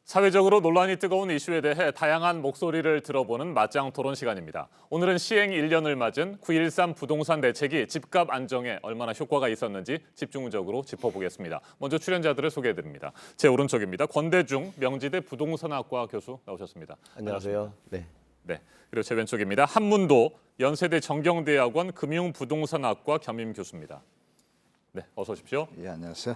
사회적으로 논란이 뜨거운 이슈에 대해 다양한 목소리를 들어보는 맞짱 토론 시간입니다. 오늘은 시행 1년을 맞은 9.13 부동산 대책이 집값 안정에 얼마나 효과가 있었는지 집중적으로 짚어보겠습니다. 먼저 출연자들을 소개해드립니다. 제 오른쪽입니다. 권대중 명지대 부동산학과 교수 나오셨습니다. 안녕하세요. 네. 네. 그리고 제 왼쪽입니다. 한문도 연세대 정경대학원 금융부동산학과 겸임 교수입니다. 네, 어서 오십시오. 예, 안녕하세요.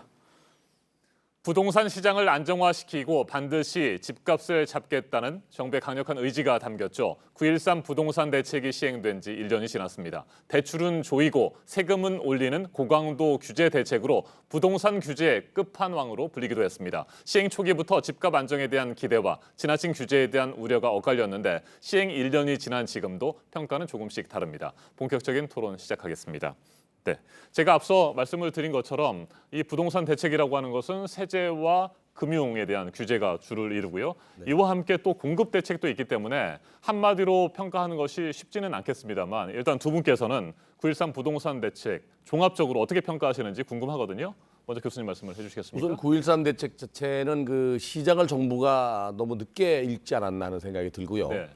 부동산 시장을 안정화시키고 반드시 집값을 잡겠다는 정부의 강력한 의지가 담겼죠. 9.13 부동산 대책이 시행된 지 1년이 지났습니다. 대출은 조이고 세금은 올리는 고강도 규제 대책으로 부동산 규제의 끝판왕으로 불리기도 했습니다. 시행 초기부터 집값 안정에 대한 기대와 지나친 규제에 대한 우려가 엇갈렸는데 시행 1년이 지난 지금도 평가는 조금씩 다릅니다. 본격적인 토론 시작하겠습니다. 네, 제가 앞서 말씀을 드린 것처럼 이 부동산 대책이라고 하는 것은 세제와 금융에 대한 규제가 주를 이루고요. 이와 함께 또 공급 대책도 있기 때문에 한마디로 평가하는 것이 쉽지는 않겠습니다만 일단 두 분께서는 9.13 부동산 대책 종합적으로 어떻게 평가하시는지 궁금하거든요. 먼저 교수님 말씀을 해주시겠습니까? 우선 9.13 대책 자체는 그 시장을 정부가 너무 늦게 읽지 않았나 하는 생각이 들고요. 네.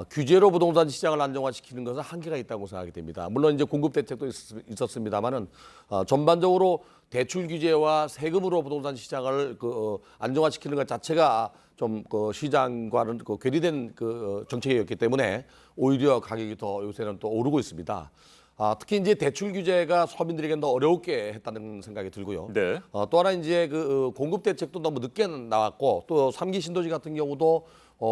규제로 부동산 시장을 안정화시키는 것은 한계가 있다고 생각이 됩니다. 물론 이제 공급 대책도 있었습니다만은 전반적으로 대출 규제와 세금으로 부동산 시장을 안정화시키는 것 자체가 좀 시장과는 괴리된 정책이었기 때문에 오히려 가격이 더 요새는 또 오르고 있습니다. 특히 이제 대출 규제가 서민들에게 더 어렵게 했다는 생각이 들고요. 네. 또 하나 이제 공급 대책도 너무 늦게 나왔고 또 3기 신도시 같은 경우도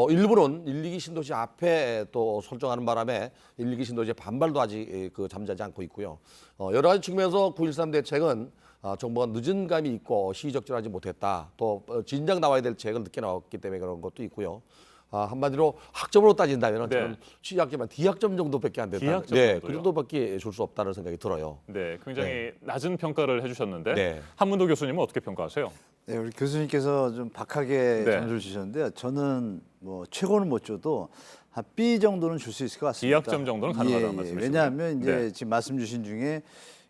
일부는 1, 2기 신도시 앞에 또 설정하는 바람에 1, 2기 잠시의 반발도 아직 잠자지 않고 있고요. 여러 가지 측면에서 9.13 대책은 정부가 늦은 감이 있고 시의적절하지 못했다. 또 진작 나와야 될 책은 늦게 나왔기 때문에 그런 것도 있고요. 한마디로 학점으로 따진다면 네. 저는 C학점만 D학점 정도밖에 안 된다. D학점 네, 정도요? 그 정도밖에 줄 수 없다는 생각이 들어요. 네, 굉장히 낮은 평가를 해주셨는데 네. 한문도 교수님은 어떻게 평가하세요? 네, 우리 교수님께서 좀 박하게 네. 점수를 주셨는데요. 저는 뭐 최고는 못 줘도 한 B 정도는 줄 수 있을 것 같습니다. D학점 정도는 가능하다는 말씀이시죠? 왜냐하면 이제 네. 지금 말씀 주신 중에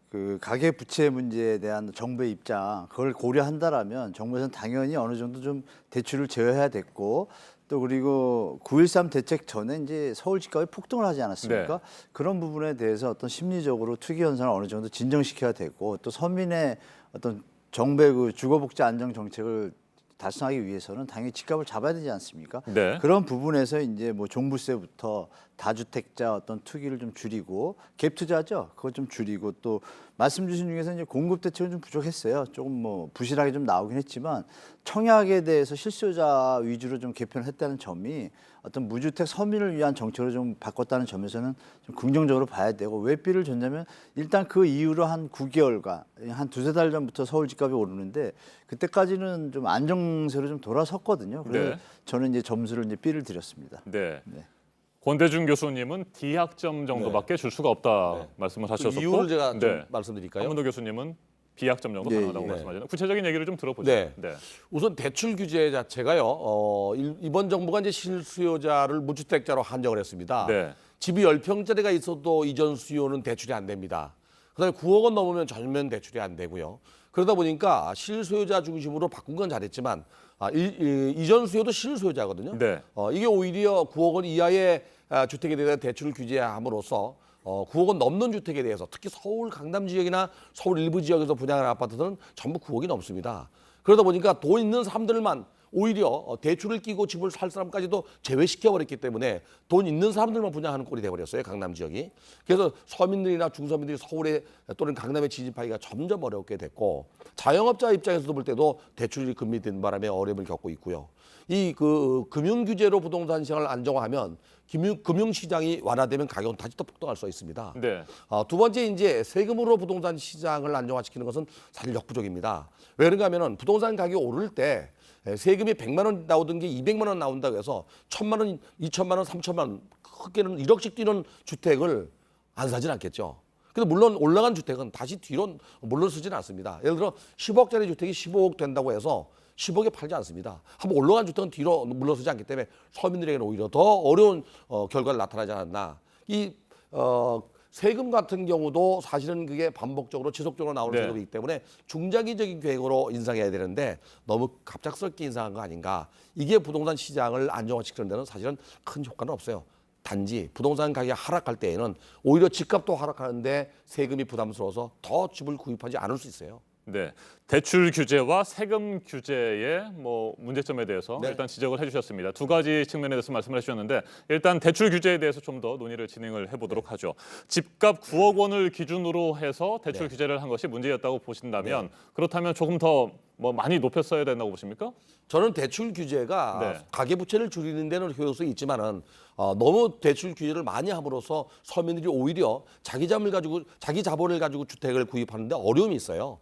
그 가계 부채 문제에 대한 정부의 입장 그걸 고려한다라면 정부에서는 당연히 어느 정도 좀 대출을 제어해야 됐고 또 그리고 9.13 대책 전에 이제 서울 집값이 폭등을 하지 않았습니까? 네. 그런 부분에 대해서 어떤 심리적으로 투기 현상을 어느 정도 진정시켜야 되고 또 서민의 어떤 정부의 그 주거복지 안정 정책을 달성하기 위해서는 당연히 집값을 잡아야 되지 않습니까? 네. 그런 부분에서 이제 뭐 종부세부터 다주택자 어떤 투기를 좀 줄이고 갭 투자죠. 그거 좀 줄이고 또 말씀 주신 중에서 이제 공급 대책은 좀 부족했어요. 조금 뭐 부실하게 좀 나오긴 했지만 청약에 대해서 실수요자 위주로 좀 개편을 했다는 점이 어떤 무주택 서민을 위한 정책으로 좀 바꿨다는 점에서는 좀 긍정적으로 봐야 되고 왜 B를 줬냐면 일단 그 이후로 한 9개월간 한 두세 달 전부터 서울 집값이 오르는데 그때까지는 좀 안정세로 좀 돌아섰거든요. 그래서 네. 저는 이제 점수를 이제 B를 드렸습니다. 네. 네. 권대중 교수님은 D학점 정도밖에 줄 수가 없다 말씀을 하셨었고 이유를 제가 좀 네. 말씀드릴까요? 한문도 교수님은 B학점 정도 네, 가능하다고 네. 말씀하셨는데 구체적인 얘기를 좀 들어보죠. 네. 우선 대출 규제 자체가요. 이번 정부가 이제 실수요자를 무주택자로 한정을 했습니다. 네. 집이 10평짜리가 있어도 이전 수요는 대출이 안 됩니다. 그다음에 9억 원 넘으면 전면 대출이 안 되고요. 그러다 보니까 실수요자 중심으로 바꾼 건 잘했지만 이전 수요도 실수요자거든요. 네. 이게 오히려 9억 원 이하의 주택에 대한 대출을 규제함으로써 9억 원 넘는 주택에 대해서 특히 서울 강남 지역이나 서울 일부 지역에서 분양하는 아파트들은 전부 9억이 넘습니다. 그러다 보니까 돈 있는 사람들만 오히려 대출을 끼고 집을 살 사람까지도 제외시켜버렸기 때문에 돈 있는 사람들만 분양하는 꼴이 돼버렸어요. 강남 지역이. 그래서 서민들이나 중서민들이 서울에 또는 강남에 진입하기가 점점 어렵게 됐고 자영업자 입장에서도 볼 때도 대출이 금리 든 바람에 어려움을 겪고 있고요. 이 금융 규제로 부동산 시장을 안정화하면 금융 시장이 완화되면 가격은 다시 또 폭등할 수 있습니다. 네. 두 번째 이제 세금으로 부동산 시장을 안정화시키는 것은 사실 역부족입니다. 왜 그런가 하면은 부동산 가격이 오를 때 세금이 100만 원 나오던 게 200만 원 나온다고 해서 1000만 원, 2000만 원, 3000만 원 크게는 1억씩 뛰는 주택을 안 사진 않겠죠. 근데 물론 올라간 주택은 다시 뒤로 물러서지는 않습니다. 예를 들어 10억짜리 주택이 15억 된다고 해서 10억에 팔지 않습니다. 한번 올라간 주택은 뒤로 물러서지 않기 때문에 서민들에게는 오히려 더 어려운 결과를 나타나지 않았나. 세금 같은 경우도 사실은 그게 반복적으로 지속적으로 나오는 네. 세금이기 때문에 중장기적인 계획으로 인상해야 되는데 너무 갑작스럽게 인상한 거 아닌가. 이게 부동산 시장을 안정화시키는 데는 사실은 큰 효과는 없어요. 단지 부동산 가격이 하락할 때에는 오히려 집값도 하락하는데 세금이 부담스러워서 더 집을 구입하지 않을 수 있어요. 네, 대출 규제와 세금 규제의 뭐 문제점에 대해서 네. 일단 지적을 해주셨습니다. 두 가지 측면에 대해서 말씀을 해주셨는데 일단 대출 규제에 대해서 좀 더 논의를 진행을 해보도록 하죠. 집값 9억 원을 기준으로 해서 대출 규제를 한 것이 문제였다고 보신다면 그렇다면 조금 더 뭐 많이 높였어야 된다고 보십니까? 저는 대출 규제가 네. 가계부채를 줄이는 데는 효용성이 있지만은 너무 대출 규제를 많이 함으로써 서민들이 오히려 자기 자본을 가지고 주택을 구입하는데 어려움이 있어요.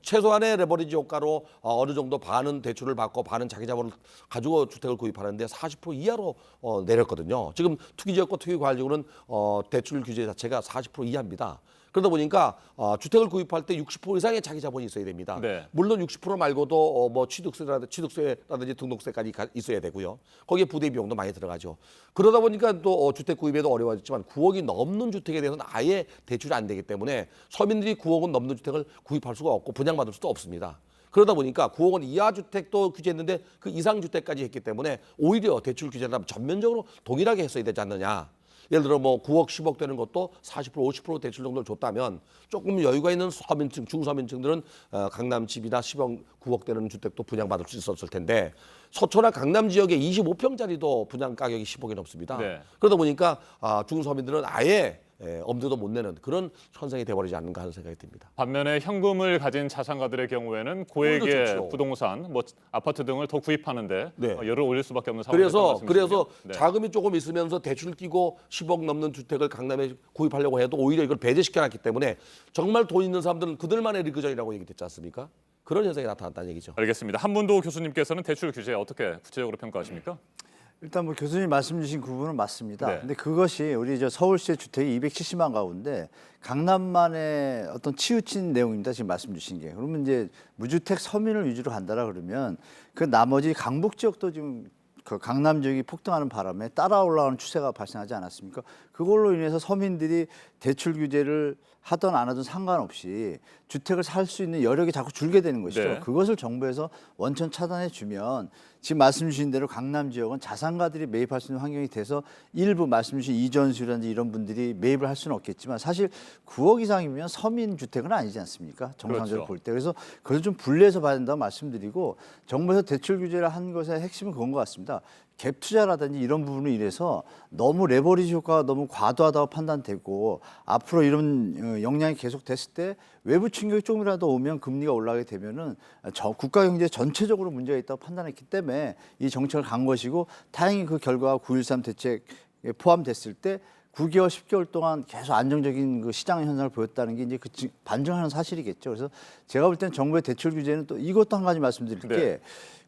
최소한의 레버리지 효과로 어느 정도 반은 대출을 받고 반은 자기 자본을 가지고 주택을 구입하는데 40% 이하로 내렸거든요. 지금 투기지역과 투기과열지구는 대출 규제 자체가 40% 이하입니다. 그러다 보니까 주택을 구입할 때 60% 이상의 자기 자본이 있어야 됩니다. 네. 물론 60% 말고도 뭐 취득세라든지 등록세까지 있어야 되고요. 거기에 부대 비용도 많이 들어가죠. 그러다 보니까 또 주택 구입에도 어려워졌지만 9억이 넘는 주택에 대해서는 아예 대출이 안 되기 때문에 서민들이 9억은 넘는 주택을 구입할 수가 없고 분양받을 수도 없습니다. 그러다 보니까 9억 원 이하 주택도 규제했는데 그 이상 주택까지 했기 때문에 오히려 대출 규제를 전면적으로 동일하게 했어야 되지 않느냐. 예를 들어 뭐 9억, 10억 되는 것도 40%, 50% 대출 정도를 줬다면 조금 여유가 있는 서민층, 중서민층들은 강남 집이나 10억, 9억 되는 주택도 분양받을 수 있었을 텐데 서초나 강남 지역에 25평짜리도 분양 가격이 10억이 넘습니다. 네. 그러다 보니까 중서민들은 아예 엄두도 못 내는 그런 현상이 돼버리지 않는가 하는 생각이 듭니다. 반면에 현금을 가진 자산가들의 경우에는 고액의 오히려 좋죠. 부동산, 뭐 아파트 등을 더 구입하는데 네. 열을 올릴 수밖에 없는 상황이 그래서 말씀이시군요. 네. 자금이 조금 있으면서 대출 끼고 10억 넘는 주택을 강남에 구입하려고 해도 오히려 이걸 배제시켜놨기 때문에 정말 돈 있는 사람들은 그들만의 리그전이라고 얘기됐지 않습니까? 그런 현상이 나타났다는 얘기죠. 알겠습니다. 한문도 교수님께서는 대출 규제 어떻게 구체적으로 평가하십니까? 일단 뭐 교수님 말씀 주신 그 부분은 맞습니다. 네. 근데 그것이 우리 저 서울시의 주택이 270만 가구인데 강남만의 어떤 치우친 내용입니다. 지금 말씀 주신 게. 그러면 이제 무주택 서민을 위주로 간다라 그러면 그 나머지 강북 지역도 지금 그 강남 지역이 폭등하는 바람에 따라 올라가는 추세가 발생하지 않았습니까? 그걸로 인해서 서민들이 대출 규제를 하든 안 하든 상관없이 주택을 살 수 있는 여력이 자꾸 줄게 되는 것이죠. 네. 그것을 정부에서 원천 차단해 주면 지금 말씀 주신 대로 강남 지역은 자산가들이 매입할 수 있는 환경이 돼서 일부 말씀 주신 이전수라든지 이런 분들이 매입을 할 수는 없겠지만 사실 9억 이상이면 서민 주택은 아니지 않습니까? 정상적으로 그렇죠. 볼 때. 그래서 그걸 좀 분리해서 봐야 된다고 말씀드리고 정부에서 대출 규제를 한 것의 핵심은 그건 것 같습니다. 갭 투자라든지 이런 부분을 이래서 너무 레버리지 효과가 너무 과도하다고 판단되고 앞으로 이런 영향이 계속 됐을 때 외부 충격이 조금이라도 오면 금리가 올라가게 되면은 국가 경제 전체적으로 문제가 있다고 판단했기 때문에 이 정책을 간 것이고 다행히 그 결과가 9.13 대책에 포함됐을 때 9개월, 10개월 동안 계속 안정적인 그 시장 현상을 보였다는 게 이제 그 반증하는 사실이겠죠. 그래서 제가 볼 때는 정부의 대출 규제는 또 이것도 한 가지 말씀드릴 게 네.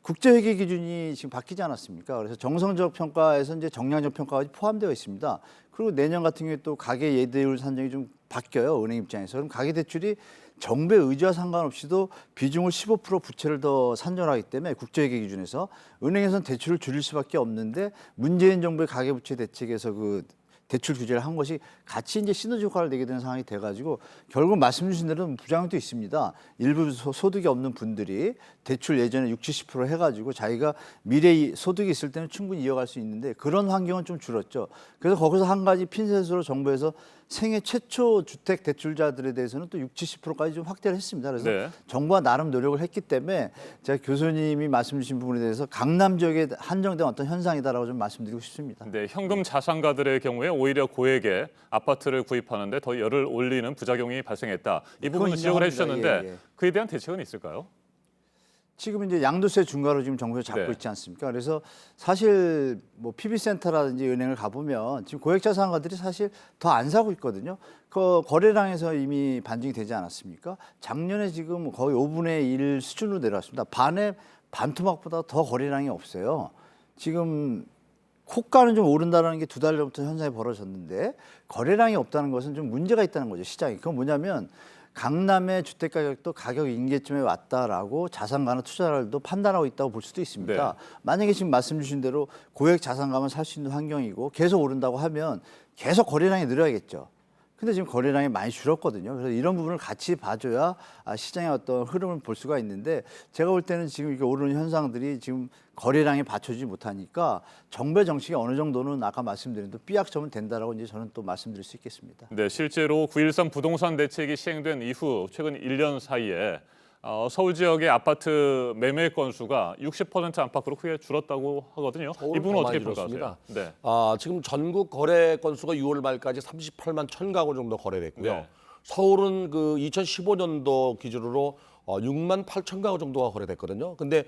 국제회계 기준이 지금 바뀌지 않았습니까? 그래서 정성적 평가에서 이제 정량적 평가가 포함되어 있습니다. 그리고 내년 같은 경우에 또 가계 예대율 산정이 좀 바뀌어요. 은행 입장에서. 그럼 가계 대출이 정부의 의지와 상관없이도 비중을 15% 부채를 더 산정하기 때문에 국제회계 기준에서 은행에서는 대출을 줄일 수밖에 없는데 문재인 정부의 가계부채 대책에서 그 대출 규제를 한 것이 같이 이제 시너지 효과를 내게 되는 상황이 돼가지고 결국 말씀 주신 대로 부작용도 있습니다. 일부 소득이 없는 분들이 대출 예전에 60, 70% 해가지고 자기가 미래 소득이 있을 때는 충분히 이어갈 수 있는데 그런 환경은 좀 줄었죠. 그래서 거기서 한 가지 핀셋으로 정부에서 생애 최초 주택 대출자들에 대해서는 또 60, 70%까지 좀 확대를 했습니다. 그래서 네. 정부가 나름 노력을 했기 때문에 제가 교수님이 말씀 주신 부분에 대해서 강남 지역에 한정된 어떤 현상이다라고 좀 말씀드리고 싶습니다. 네, 현금 자산가들의 경우에 오히려 고액의 아파트를 구입하는데 더 열을 올리는 부작용이 발생했다. 이 부분은 그건 지적을 인정합니다. 해주셨는데 예, 예. 그에 대한 대책은 있을까요? 지금 이제 양도세 중과로 지금 정부에서 잡고 네. 있지 않습니까? 그래서 사실 뭐 PB센터라든지 은행을 가보면 지금 고액자산가들이 사실 더 안 사고 있거든요. 그 거래량에서 이미 반증이 되지 않았습니까? 작년에 지금 거의 5분의 1 수준으로 내려왔습니다. 반의 반토막보다 더 거래량이 없어요. 지금 호가는 좀 오른다는 게 2달 전부터 현상이 벌어졌는데 거래량이 없다는 것은 좀 문제가 있다는 거죠, 시장이. 그건 뭐냐면 강남의 주택 가격도 가격 임계점에 왔다라고 자산가나 투자자들도 판단하고 있다고 볼 수도 있습니다. 네. 만약에 지금 말씀 주신 대로 고액 자산가만 살 수 있는 환경이고 계속 오른다고 하면 계속 거래량이 늘어야겠죠. 근데 지금 거래량이 많이 줄었거든요. 그래서 이런 부분을 같이 봐줘야 시장의 어떤 흐름을 볼 수가 있는데 제가 볼 때는 지금 이게 오르는 현상들이 지금 거래량이 받쳐주지 못하니까 정부의 정책이 어느 정도는 아까 말씀드린 또 삐약점은 된다라고 이제 저는 또 말씀드릴 수 있겠습니다. 네, 실제로 9.13 부동산 대책이 시행된 이후 최근 1년 사이에 서울 지역의 아파트 매매 건수가 60% 안팎으로 크게 줄었다고 하거든요. 이 부분은 어떻게 평가하세요? 네. 지금 전국 거래 건수가 6월 말까지 38만 1,000가구 정도 거래됐고요. 네. 서울은 그 2015년도 기준으로 6만 8천 가구 정도가 거래됐거든요. 근데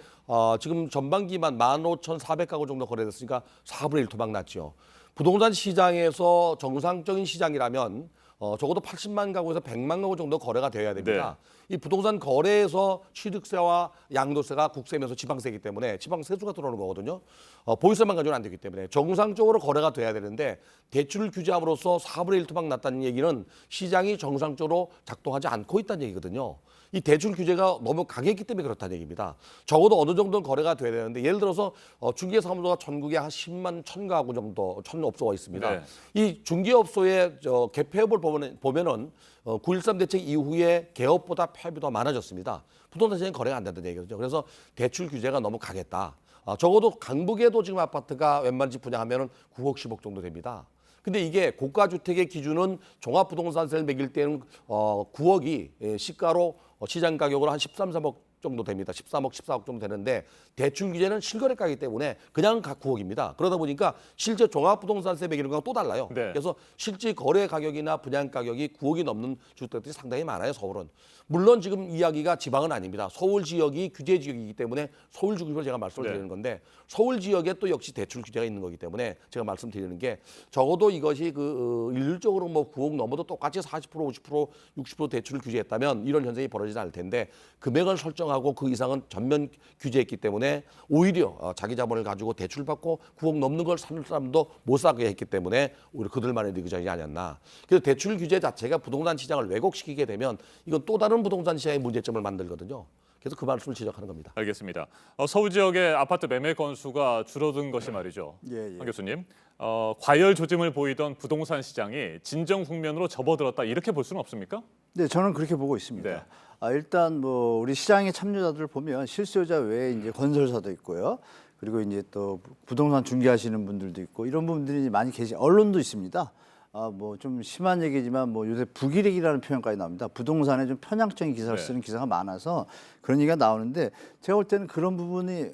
지금 전반기만 15,400가구 정도 거래됐으니까 4분의 1 토막 났죠. 부동산 시장에서 정상적인 시장이라면 적어도 80만 가구에서 100만 가구 정도 거래가 되어야 됩니다. 이 부동산 거래에서 취득세와 양도세가 국세면서 지방세이기 때문에 지방세수가 들어오는 거거든요. 보유세만 가지고는 안 되기 때문에 정상적으로 거래가 돼야 되는데 대출 규제함으로써 4분의 1 토막 났다는 얘기는 시장이 정상적으로 작동하지 않고 있다는 얘기거든요. 이 대출 규제가 너무 강했기 때문에 그렇다는 얘기입니다. 적어도 어느 정도는 거래가 돼야 되는데 예를 들어서 중개사무소가 전국에 한 10만 1,000가구 정도 1,000업소가 있습니다. 네. 이 중개업소의 개폐업을 보면은 9.13 대책 이후에 개업보다 폐업이 더 많아졌습니다. 부동산 시장이 거래가 안 된다는 얘기죠. 그래서 대출 규제가 너무 강했다. 적어도 강북에도 지금 아파트가 웬만한 집 분양하면은 9억 10억 정도 됩니다. 근데 이게 고가 주택의 기준은 종합부동산세를 매길 때는 9억이 시가로 시장 가격으로 한 13, 3억 정도 됩니다. 13억, 14억 정도 되는데 대출 규제는 실거래가이기 때문에 그냥 각 9억입니다. 그러다 보니까 실제 종합부동산세 매기는 거랑 또 달라요. 네. 그래서 실제 거래 가격이나 분양 가격이 9억이 넘는 주택들이 상당히 많아요. 서울은. 물론 지금 이야기가 지방은 아닙니다. 서울 지역이 규제 지역이기 때문에 서울 중심으로 제가 말씀을 드리는 건데 서울 지역에 또 역시 대출 규제가 있는 거기 때문에 제가 말씀드리는 게 적어도 이것이 일률적으로 뭐 9억 넘어도 똑같이 40%, 50%, 60% 대출을 규제했다면 이런 현상이 벌어지지 않을 텐데 금액을 설정하고 그 이상은 전면 규제했기 때문에 오히려 자기 자본을 가지고 대출 받고 9억 넘는 걸 사는 사람도 못 사게 했기 때문에 오히려 그들만의 리그전이 아니었나. 그래서 대출 규제 자체가 부동산 시장을 왜곡시키게 되면 이건 또 다른 부동산 시장의 문제점을 만들거든요. 그래서 그 말씀을 지적하는 겁니다. 알겠습니다. 서울 지역의 아파트 매매 건수가 줄어든 것이 말이죠. 예. 한 교수님, 과열 조짐을 보이던 부동산 시장이 진정 국면으로 접어들었다 이렇게 볼 수는 없습니까? 네, 저는 그렇게 보고 있습니다. 네. 일단 뭐 우리 시장의 참여자들 보면 실수요자 외에 이제 건설사도 있고요. 그리고 이제 또 부동산 중개하시는 분들도 있고 이런 분들이 많이 언론도 있습니다. 뭐 좀 심한 얘기지만 뭐 요새 부기력이라는 표현까지 나옵니다. 부동산에 좀 편향적인 기사를 쓰는 기사가 많아서 그런 얘기가 나오는데 제가 볼 때는 그런 부분이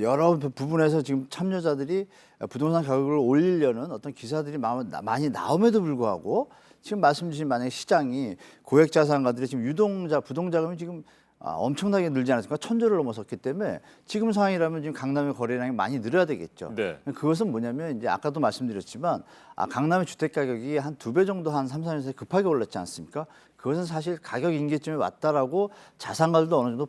여러 부분에서 지금 참여자들이 부동산 가격을 올리려는 어떤 기사들이 많이 나옴에도 불구하고 지금 말씀 주신 만약에 시장이 고액 자산가들이 지금 부동자금이 지금 엄청나게 늘지 않았습니까? 1,000조를 넘어섰기 때문에 지금 상황이라면 지금 강남의 거래량이 많이 늘어야 되겠죠. 네. 그것은 뭐냐면 이제 아까도 말씀드렸지만 강남의 주택 가격이 한 2배 정도 한 3, 4년 사이에 급하게 올랐지 않습니까? 그것은 사실 가격 임계점에 왔다라고 자산가들도 어느 정도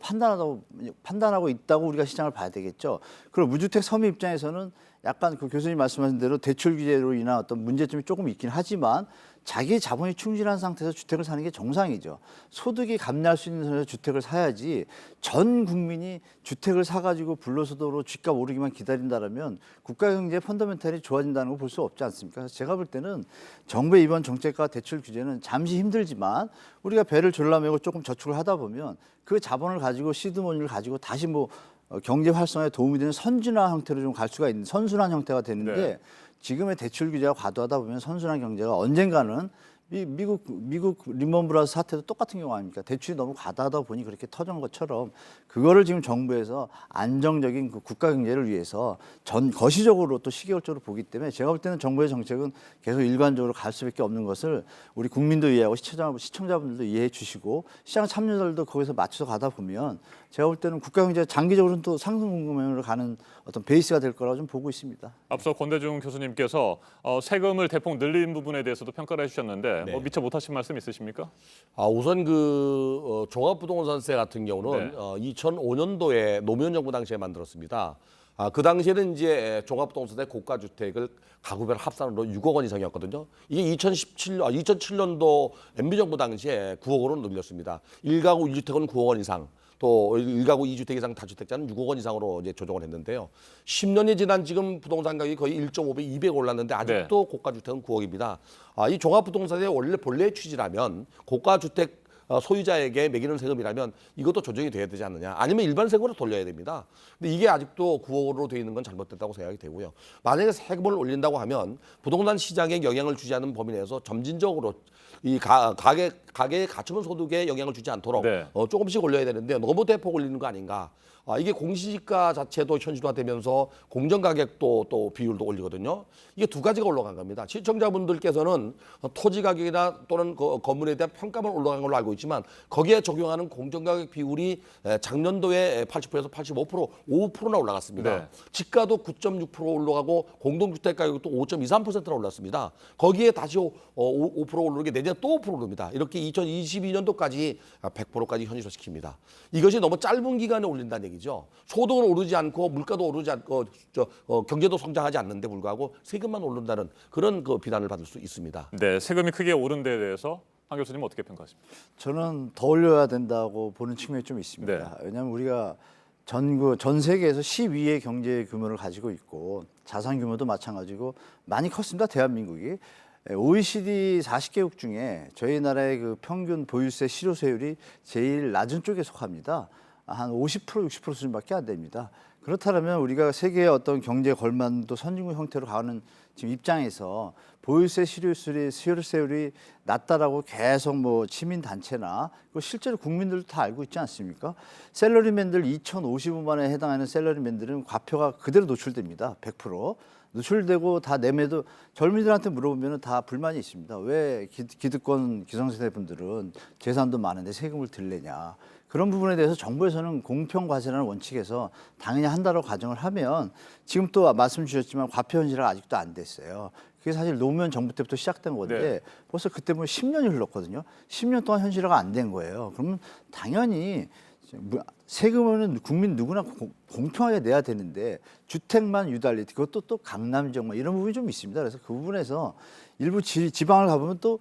판단하고 있다고 우리가 시장을 봐야 되겠죠. 그리고 무주택 서민 입장에서는 약간 그 교수님 말씀하신 대로 대출 규제로 인한 어떤 문제점이 조금 있긴 하지만 자기 자본이 충실한 상태에서 주택을 사는 게 정상이죠. 소득이 감내할 수 있는 선에서 주택을 사야지 전 국민이 주택을 사가지고 불로소득으로 집값 오르기만 기다린다면 국가 경제의 펀더멘탈이 좋아진다는 거 볼 수 없지 않습니까? 그래서 제가 볼 때는 정부의 이번 정책과 대출 규제는 잠시 힘들지만 우리가 배를 졸라매고 조금 저축을 하다 보면 그 자본을 가지고 시드머니를 가지고 다시 뭐 경제 활성화에 도움이 되는 선진화 형태로 좀 갈 수가 있는 선순환 형태가 되는데 네. 지금의 대출 규제가 과도하다 보면 선순환 경제가 언젠가는 미국 리먼 브라더스 사태도 똑같은 경우 아닙니까? 대출이 너무 과다하다 보니 그렇게 터진 것처럼 그거를 지금 정부에서 안정적인 그 국가 경제를 위해서 거시적으로 또 시계열적으로 보기 때문에 제가 볼 때는 정부의 정책은 계속 일관적으로 갈 수밖에 없는 것을 우리 국민도 이해하고 시청자분들도 이해해 주시고 시장 참여자들도 거기서 맞춰서 가다 보면 제가 볼 때는 국가 경제가 장기적으로는 또 상승 국면으로 가는 어떤 베이스가 될 거라고 좀 보고 있습니다. 앞서 권대중 교수님께서 세금을 대폭 늘린 부분에 대해서도 평가를 해주셨는데 네. 미처 못하신 말씀 있으십니까? 우선 종합부동산세 같은 경우는 네. 2005년도에 노무현 정부 당시에 만들었습니다. 그 당시에는 이제 종합부동산세 고가주택을 가구별 합산으로 6억 원 이상이었거든요. 이게 2007년도 MB 정부 당시에 9억 원으로 늘렸습니다. 1가구 1주택은 9억 원 이상. 또 1가구 2주택 이상 다주택자는 6억 원 이상으로 이제 조정을 했는데요. 10년이 지난 지금 부동산 가격이 거의 1.5배, 200 올랐는데 아직도 고가 주택은 9억입니다. 이 종합부동산의 원래 본래 취지라면 고가 주택 소유자에게 매기는 세금이라면 이것도 조정이 돼야 되지 않느냐. 아니면 일반 세금으로 돌려야 됩니다. 근데 이게 아직도 9억으로 되어 있는 건 잘못됐다고 생각이 되고요. 만약에 세금을 올린다고 하면 부동산 시장에 영향을 주지 않는 범위 내에서 점진적으로 이 가계의 갖추면 소득에 영향을 주지 않도록 네. 조금씩 올려야 되는데 너무 대폭 올리는 거 아닌가. 이게 공시지가 자체도 현실화되면서 공정가격도 또 비율도 올리거든요. 이게 두 가지가 올라간 겁니다. 시청자분들께서는 토지 가격이나 또는 그 건물에 대한 평가만 올라간 걸로 알고 있지만 거기에 적용하는 공정가격 비율이 작년도에 80%에서 85%, 5%나 올라갔습니다. 네. 지가도 9.6% 올라가고 공동주택 가격도 5.23%나 올랐습니다. 거기에 다시 5% 오르게 내년 또 5% 오릅니다. 이렇게 2022년도까지 100%까지 현실화시킵니다. 이것이 너무 짧은 기간에 올린다는 얘기죠. 소득은 오르지 않고 물가도 오르지 않고 경제도 성장하지 않는데 불구하고 세금만 오른다는 그런 그 비난을 받을 수 있습니다. 네, 세금이 크게 오른 데에 대해서 한 교수님 어떻게 평가하십니까? 저는 더 올려야 된다고 보는 측면이 좀 있습니다. 네. 왜냐하면 우리가 전 세계에서 10위의 경제 규모를 가지고 있고 자산 규모도 마찬가지고 많이 컸습니다. 대한민국이. OECD 40개국 중에 저희 나라의 그 평균 보유세 실효세율이 제일 낮은 쪽에 속합니다. 한 50%, 60% 수준밖에 안 됩니다. 그렇다면 우리가 세계의 어떤 경제 걸맞는 선진국 형태로 가는 지금 입장에서 보유세 실효세율이 낮다라고 계속 뭐 시민 단체나 실제로 국민들도 다 알고 있지 않습니까? 셀러리맨들 2,050원 만에 해당하는 셀러리맨들은 과표가 그대로 노출됩니다. 100%. 노출되고 다 내매도 젊은이들한테 물어보면 다 불만이 있습니다. 왜 기득권 기성세대 분들은 재산도 많은데 세금을 덜 내냐. 그런 부분에 대해서 정부에서는 공평과세라는 원칙에서 당연히 한다고 가정을 하면 지금 또 말씀 주셨지만 과표 현실화가 아직도 안 됐어요. 그게 사실 노무현 정부 때부터 시작된 건데 네. 벌써 그때 뭐 10년이 흘렀거든요. 10년 동안 현실화가 안 된 거예요. 그러면 당연히 세금은 국민 누구나 공평하게 내야 되는데 주택만 유달리 그것도 또 강남 지역 이런 부분이 좀 있습니다. 그래서 그 부분에서 일부 지방을 가보면 또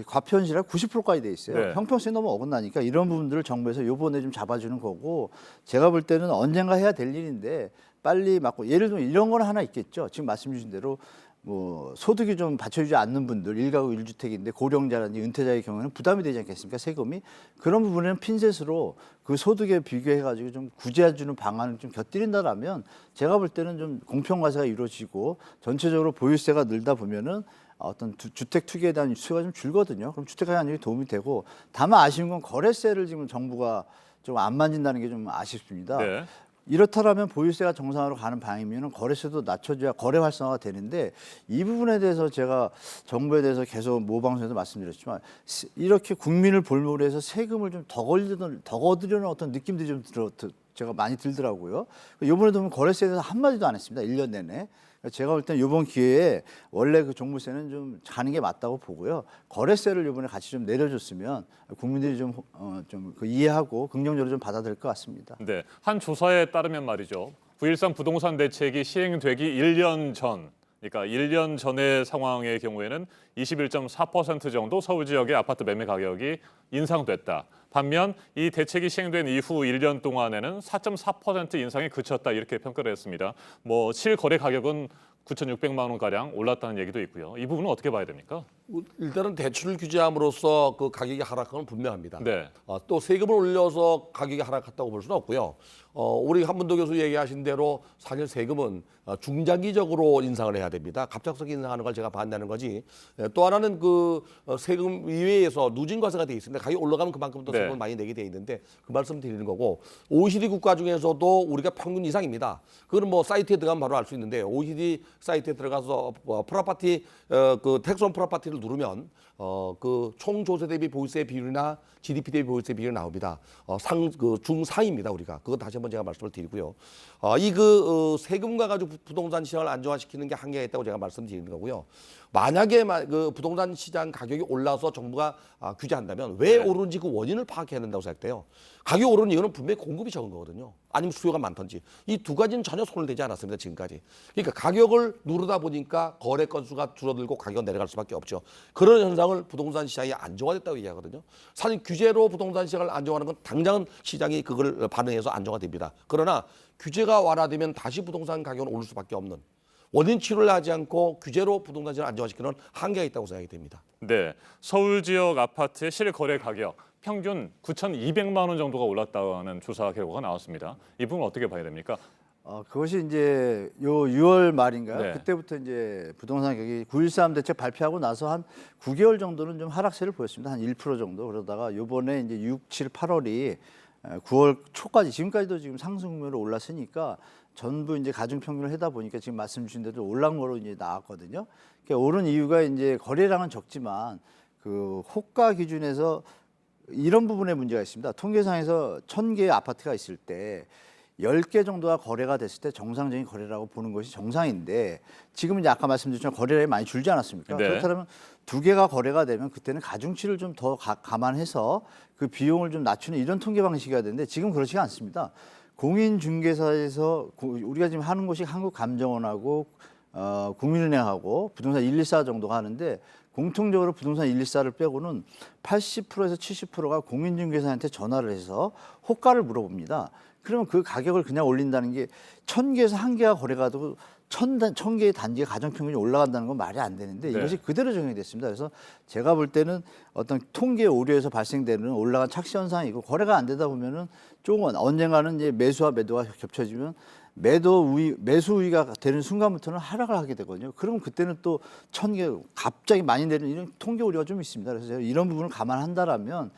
과표 현실화 90%까지 돼 있어요. 네. 형평성이 너무 어긋나니까 이런 부분들을 정부에서 요번에 좀 잡아주는 거고 제가 볼 때는 언젠가 해야 될 일인데 빨리 막고 예를 들면 이런 건 하나 있겠죠. 지금 말씀 주신 대로 뭐 소득이 좀 받쳐주지 않는 분들 1가구 1주택인데 고령자라든지 은퇴자의 경우에는 부담이 되지 않겠습니까? 세금이 그런 부분에는 핀셋으로 그 소득에 비교해가지고 좀 구제해주는 방안을 좀 곁들인다라면 제가 볼 때는 좀 공평과세가 이루어지고 전체적으로 보유세가 늘다 보면은 어떤 주택 투기에 대한 수요가 좀 줄거든요. 그럼 주택 가격이 도움이 되고 다만 아쉬운 건 거래세를 지금 정부가 좀 안 만진다는 게 좀 아쉽습니다. 네. 이렇다면 보유세가 정상으로 가는 방향이면 거래세도 낮춰줘야 거래 활성화가 되는데 이 부분에 대해서 제가 정부에 대해서 계속 모 방송에서 말씀드렸지만 이렇게 국민을 볼모로 해서 세금을 좀 더 거두려는 어떤 느낌들이 좀 제가 많이 들더라고요. 이번에도 보면 거래세에 대해서 한마디도 안 했습니다. 1년 내내. 제가 볼 때는 이번 기회에 원래 그 종부세는 좀 가는 게 맞다고 보고요. 거래세를 이번에 같이 좀 내려줬으면 국민들이 좀 이해하고 긍정적으로 좀 받아들일 것 같습니다. 네, 한 조사에 따르면 말이죠. 9.13 부동산 대책이 시행되기 1년 전, 그러니까 1년 전의 상황의 경우에는 21.4% 정도 서울 지역의 아파트 매매 가격이 인상됐다. 반면 이 대책이 시행된 이후 1년 동안에는 4.4% 인상에 그쳤다 이렇게 평가를 했습니다. 뭐 실거래 가격은 9,600만 원 가량 올랐다는 얘기도 있고요. 이 부분은 어떻게 봐야 됩니까? 일단은 대출을 규제함으로써 그 가격이 하락한 건 분명합니다. 네. 또 세금을 올려서 가격이 하락했다고 볼 수는 없고요. 우리 한문도 교수 얘기하신 대로 사실 세금은 중장기적으로 인상을 해야 됩니다. 갑작스럽게 인상하는 걸 제가 반대하는 거지. 또 하나는 그 세금 이외에서 누진과세가 돼 있습니다. 가격이 올라가면 그만큼 또 네. 세금을 많이 내게 돼 있는데 그 말씀 드리는 거고 OECD 국가 중에서도 우리가 평균 이상입니다. 그거는 뭐 사이트에 들어가면 바로 알 수 있는데 OECD 사이트에 들어가서 프로퍼티 그 텍스온 프로퍼티를 누르면 그 총 조세 대비 보유세 비율이나 GDP 대비 보유세 비율이 나옵니다. 중상입니다 우리가. 그거 다시 한번 제가 말씀을 드리고요. 이 세금과 가지고 부동산 시장을 안정화시키는 게 한계가 있다고 제가 말씀드리는 거고요. 만약에 그 부동산 시장 가격이 올라서 정부가 규제한다면 왜 오르는지 그 원인을 파악해야 된다고 생각돼요. 가격이 오르는 이유는 분명히 공급이 적은 거거든요. 아니면 수요가 많던지. 이 두 가지는 전혀 손을 대지 않았습니다, 지금까지. 그러니까 가격을 누르다 보니까 거래 건수가 줄어들고 가격이 내려갈 수밖에 없죠. 그런 현상을 부동산 시장이 안정화됐다고 얘기하거든요. 사실 규제로 부동산 시장을 안정화하는 건 당장은 시장이 그걸 반응해서 안정화됩니다. 그러나 규제가 완화되면 다시 부동산 가격은 오를 수밖에 없는, 원인 치료를 하지 않고 규제로 부동산 시장을 안정화시키는 한계가 있다고 생각이 됩니다. 네, 서울 지역 아파트의 실거래 가격 평균 9,200만 원 정도가 올랐다는 조사 결과가 나왔습니다. 이 부분 어떻게 봐야 됩니까? 그것이 이제 요 6월 말인가요? 네. 그때부터 이제 부동산 가격이 9.13 대책 발표하고 나서 한 9개월 정도는 좀 하락세를 보였습니다. 한 1% 정도. 그러다가 요번에 이제 6, 7, 8월이 9월 초까지 지금까지도 지금 상승률로 올랐으니까 전부 이제 가중 평균을 하다 보니까 지금 말씀 주신 대로 올란 거로 이제 나왔거든요. 그러니까 오른 이유가 이제 거래량은 적지만 그 호가 기준에서 이런 부분에 문제가 있습니다. 통계상에서 1,000개의 아파트가 있을 때 10개 정도가 거래가 됐을 때 정상적인 거래라고 보는 것이 정상인데 지금은 이제 아까 말씀드렸지만 거래량이 많이 줄지 않았습니까? 네. 그렇다면 2개가 거래가 되면 그때는 가중치를 좀 더 감안해서 그 비용을 좀 낮추는 이런 통계 방식이어야 되는데 지금 그렇지가 않습니다. 공인중개사에서 우리가 지금 하는 곳이 한국감정원하고 국민은행하고 부동산 114 정도가 하는데 공통적으로 부동산 114를 빼고는 80%에서 70%가 공인중개사한테 전화를 해서 호가를 물어봅니다. 그러면 그 가격을 그냥 올린다는 게 1,000개에서 1개가 거래가 되고 1,000개의 단지의 가정평균이 올라간다는 건 말이 안 되는데 네. 이것이 그대로 적용이 됐습니다. 그래서 제가 볼 때는 어떤 통계 오류에서 발생되는 올라간 착시 현상이고 거래가 안 되다 보면은 조금 언젠가는 이제 매수와 매도가 겹쳐지면 매수 우위가 되는 순간부터는 하락을 하게 되거든요. 그러면 그때는 또 1,000개 갑자기 많이 내리는 이런 통계 오류가 좀 있습니다. 그래서 제가 이런 부분을 감안한다라면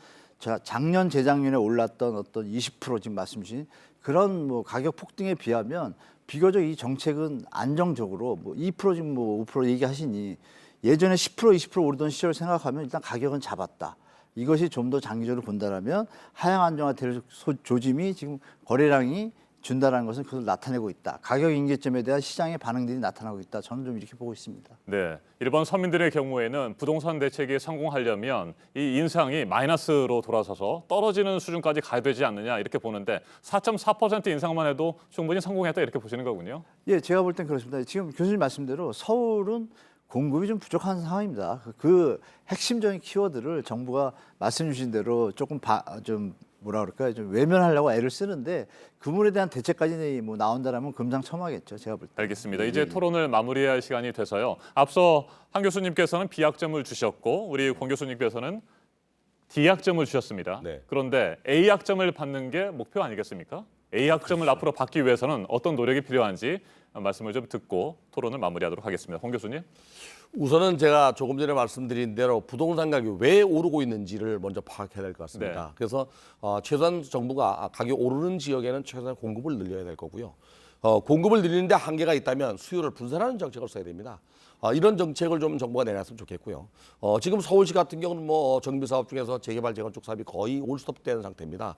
작년 재작년에 올랐던 어떤 20% 지금 말씀 주신 그런 뭐 가격 폭등에 비하면 비교적 이 정책은 안정적으로 뭐 2% 지금 뭐 5% 얘기하시니 예전에 10% 20% 오르던 시절 생각하면 일단 가격은 잡았다. 이것이 좀 더 장기적으로 본다라면 하향 안정화될 조짐이 지금 거래량이 준다라는 것은 그것을 나타내고 있다. 가격 인계점에 대한 시장의 반응들이 나타나고 있다. 저는 좀 이렇게 보고 있습니다. 네, 일반 서민들의 경우에는 부동산 대책이 성공하려면 이 인상이 마이너스로 돌아서서 떨어지는 수준까지 가야 되지 않느냐 이렇게 보는데 4.4% 인상만 해도 충분히 성공했다 이렇게 보시는 거군요. 예, 제가 볼 땐 그렇습니다. 지금 교수님 말씀대로 서울은 공급이 좀 부족한 상황입니다. 그 핵심적인 키워드를 정부가 말씀 주신 대로 조금 좀 뭐라 그럴까요? 좀 외면하려고 애를 쓰는데 그 부분에 대한 대책까지 뭐 나온다라면 금상첨화겠죠. 제가 볼 때. 알겠습니다. 이제 토론을 마무리할 시간이 돼서요. 앞서 한 교수님께서는 B학점을 주셨고 우리 권 교수님께서는 D학점을 주셨습니다. 네. 그런데 A학점을 받는 게 목표 아니겠습니까? A학점을 그렇죠. 앞으로 받기 위해서는 어떤 노력이 필요한지 말씀을 좀 듣고 토론을 마무리하도록 하겠습니다. 권 교수님. 우선은 제가 조금 전에 말씀드린 대로 부동산 가격이 왜 오르고 있는지를 먼저 파악해야 될 것 같습니다. 네. 그래서 최소한 정부가 가격 오르는 지역에는 최소한 공급을 늘려야 될 거고요. 공급을 늘리는데 한계가 있다면 수요를 분산하는 정책을 써야 됩니다. 이런 정책을 좀 정부가 내놨으면 좋겠고요. 지금 서울시 같은 경우는 뭐 정비 사업 중에서 재개발 재건축 사업이 거의 올스톱되는 상태입니다.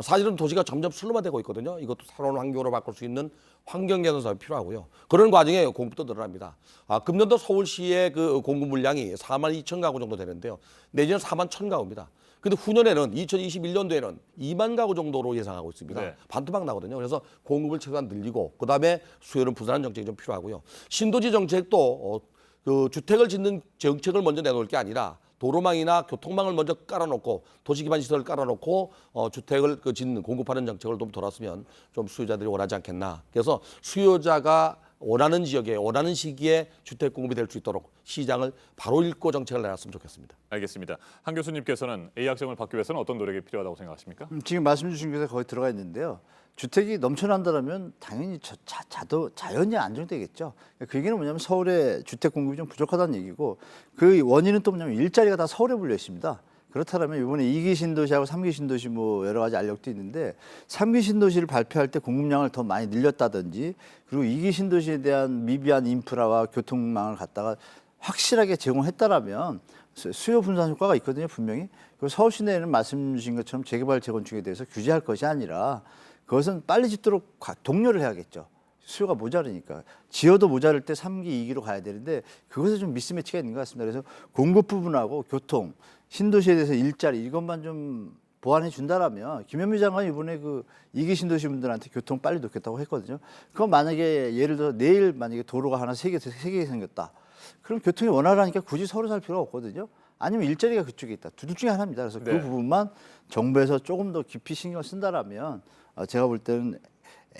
사실은 도시가 점점 슬럼화되고 있거든요. 이것도 새로운 환경으로 바꿀 수 있는 환경 개선 사업이 필요하고요. 그런 과정에 공급도 늘어납니다. 금년도 서울시의 그 공급 물량이 4만 2천 가구 정도 되는데요. 내년 4만 1천 가구입니다. 근데 후년에는 2021년도에는 2만 가구 정도로 예상하고 있습니다. 네. 반토막 나거든요. 그래서 공급을 최소한 늘리고 그다음에 수요를 분산하는 정책이 좀 필요하고요. 신도시 정책도 그 주택을 짓는 정책을 먼저 내놓을 게 아니라 도로망이나 교통망을 먼저 깔아놓고 도시 기반 시설을 깔아놓고 주택을 짓는 공급하는 정책을 좀 돌았으면 좀 수요자들이 원하지 않겠나. 그래서 수요자가 원하는 지역에 원하는 시기에 주택 공급이 될 수 있도록 시장을 바로 읽고 정책을 내놨으면 좋겠습니다. 알겠습니다. 한 교수님께서는 A학점을 받기 위해서는 어떤 노력이 필요하다고 생각하십니까? 지금 말씀 주신 게 거기 들어가 있는데요. 주택이 넘쳐난다면 당연히 자연히 안정되겠죠. 그 얘기는 뭐냐면 서울의 주택 공급이 좀 부족하다는 얘기고 그 원인은 또 뭐냐면 일자리가 다 서울에 몰려 있습니다. 그렇다면 이번에 2기 신도시하고 3기 신도시 뭐 여러 가지 알력도 있는데 3기 신도시를 발표할 때 공급량을 더 많이 늘렸다든지 그리고 2기 신도시에 대한 미비한 인프라와 교통망을 갖다가 확실하게 제공했다라면 수요 분산 효과가 있거든요, 분명히. 그리고 서울 시내에는 말씀 주신 것처럼 재개발 재건축에 대해서 규제할 것이 아니라 그것은 빨리 짓도록 독려를 해야겠죠. 수요가 모자르니까 지어도 모자랄 때 3기, 2기로 가야 되는데 그것에 좀 미스매치가 있는 것 같습니다. 그래서 공급 부분하고 교통, 신도시에 대해서 일자리 이것만 좀 보완해 준다라면 김현미 장관이 이번에 그 2기 신도시 분들한테 교통 빨리 놓겠다고 했거든요. 그건 만약에 예를 들어 내일 만약에 도로가 하나 세 개 생겼다. 그럼 교통이 원활하니까 굳이 서로 살 필요가 없거든요. 아니면 일자리가 그쪽에 있다. 둘 중에 하나입니다. 그래서 네. 그 부분만 정부에서 조금 더 깊이 신경을 쓴다라면 제가 볼 때는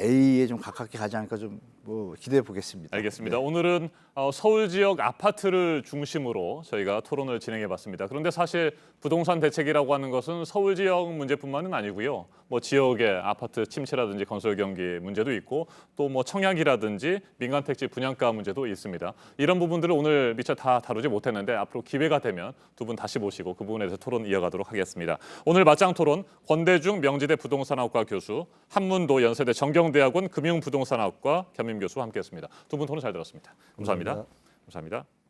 A에 좀 가깝게 가지 않을까 좀 뭐 기대해 보겠습니다. 알겠습니다. 네. 오늘은 서울 지역 아파트를 중심으로 저희가 토론을 진행해봤습니다. 그런데 사실 부동산 대책이라고 하는 것은 서울 지역 문제뿐만은 아니고요. 뭐 지역의 아파트 침체라든지 건설 경기 문제도 있고 또 뭐 청약이라든지 민간 택지 분양가 문제도 있습니다. 이런 부분들을 오늘 미처 다 다루지 못했는데 앞으로 기회가 되면 두 분 다시 모시고 그 부분에 대해서 토론 이어가도록 하겠습니다. 오늘 맞짱 토론 권대중 명지대 부동산학과 교수, 한문도 연세대 정경대학원 금융부동산학과 겸임 교수와 함께했습니다. 두 분 토론 잘 들었습니다. 감사합니다. 감사합니다.